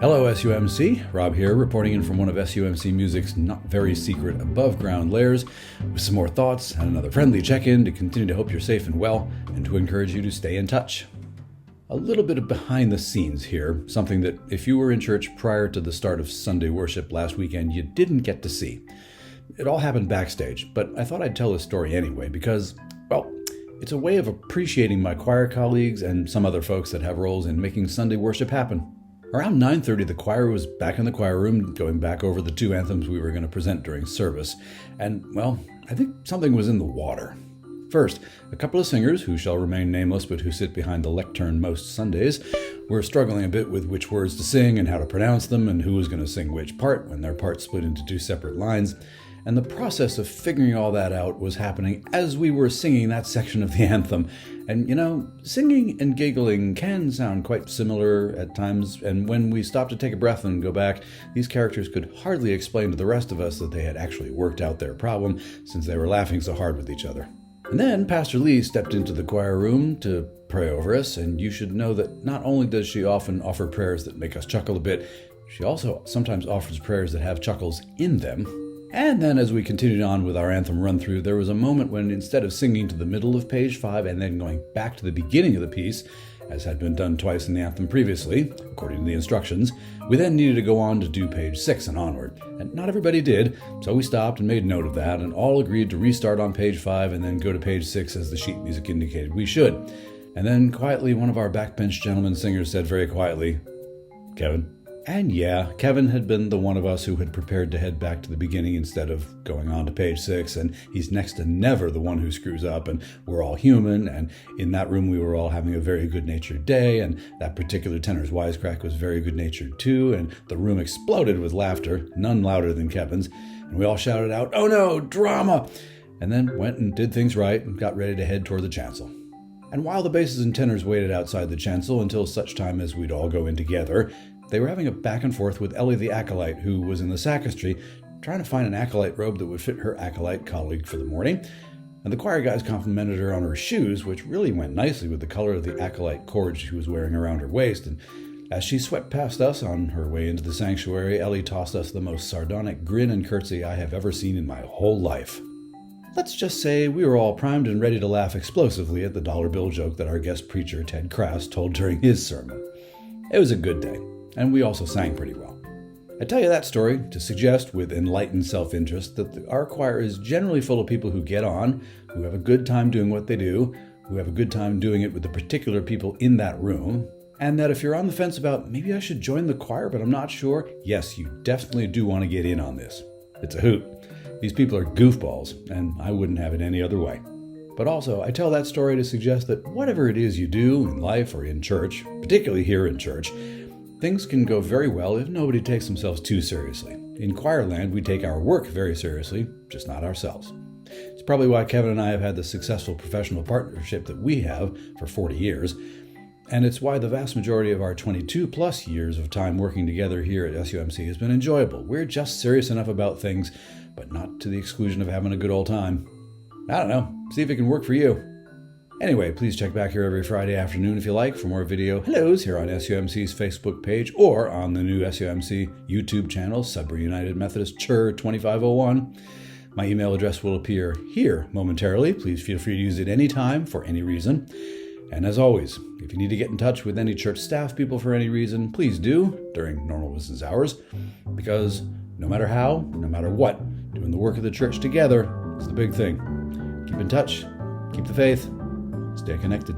Hello SUMC, Rob here, reporting in from one of SUMC Music's not very secret above ground layers with some more thoughts and another friendly check-in to continue to hope you're safe and well and to encourage you to stay in touch. A little bit of behind the scenes here, something that if you were in church prior to the start of Sunday worship last weekend, you didn't get to see. It all happened backstage, but I thought I'd tell this story anyway because, well, it's a way of appreciating my choir colleagues and some other folks that have roles in making Sunday worship happen. Around 9:30, the choir was back in the choir room, going back over the two anthems we were going to present during service. And, well, I think something was in the water. First, a couple of singers, who shall remain nameless but who sit behind the lectern most Sundays, were struggling a bit with which words to sing and how to pronounce them and who was going to sing which part when their parts split into two separate lines. And the process of figuring all that out was happening as we were singing that section of the anthem. And, you know, singing and giggling can sound quite similar at times, and when we stop to take a breath and go back, these characters could hardly explain to the rest of us that they had actually worked out their problem since they were laughing so hard with each other. And then Pastor Lee stepped into the choir room to pray over us, and you should know that not only does she often offer prayers that make us chuckle a bit, she also sometimes offers prayers that have chuckles in them. And then as we continued on with our anthem run-through, there was a moment when instead of singing to the middle of page 5 and then going back to the beginning of the piece, as had been done twice in the anthem previously, according to the instructions, we then needed to go on to do page 6 and onward. And not everybody did, so we stopped and made note of that, and all agreed to restart on page 5 and then go to page 6 as the sheet music indicated we should. And then quietly, one of our backbench gentlemen singers said very quietly, "Kevin." And yeah, Kevin had been the one of us who had prepared to head back to the beginning instead of going on to page 6, and he's next to never the one who screws up, and we're all human, and in that room we were all having a very good-natured day, and that particular tenor's wisecrack was very good-natured too, and the room exploded with laughter, none louder than Kevin's, and we all shouted out, "Oh no, drama!" and then went and did things right and got ready to head toward the chancel. And while the basses and tenors waited outside the chancel until such time as we'd all go in together, they were having a back and forth with Ellie the acolyte, who was in the sacristy, trying to find an acolyte robe that would fit her acolyte colleague for the morning. And the choir guys complimented her on her shoes, which really went nicely with the color of the acolyte cord she was wearing around her waist. And as she swept past us on her way into the sanctuary, Ellie tossed us the most sardonic grin and curtsy I have ever seen in my whole life. Let's just say we were all primed and ready to laugh explosively at the dollar bill joke that our guest preacher, Ted Kraus, told during his sermon. It was a good day, and we also sang pretty well. I tell you that story to suggest with enlightened self-interest that our choir is generally full of people who get on, who have a good time doing what they do, who have a good time doing it with the particular people in that room, and that if you're on the fence about maybe I should join the choir but I'm not sure, yes, you definitely do want to get in on this. It's a hoot. These people are goofballs, and I wouldn't have it any other way. But also, I tell that story to suggest that whatever it is you do in life or in church, particularly here in church, things can go very well if nobody takes themselves too seriously. In choir land, we take our work very seriously, just not ourselves. It's probably why Kevin and I have had the successful professional partnership that we have for 40 years, and it's why the vast majority of our 22-plus years of time working together here at SUMC has been enjoyable. We're just serious enough about things, but not to the exclusion of having a good old time. I don't know. See if it can work for you. Anyway, please check back here every Friday afternoon if you like for more video hellos here on SUMC's Facebook page or on the new SUMC YouTube channel, Sudbury United Methodist Chur 2501. My email address will appear here momentarily. Please feel free to use it anytime for any reason. And as always, if you need to get in touch with any church staff people for any reason, please do during normal business hours, because no matter how, no matter what, doing the work of the church together is the big thing. Keep in touch, keep the faith, stay connected.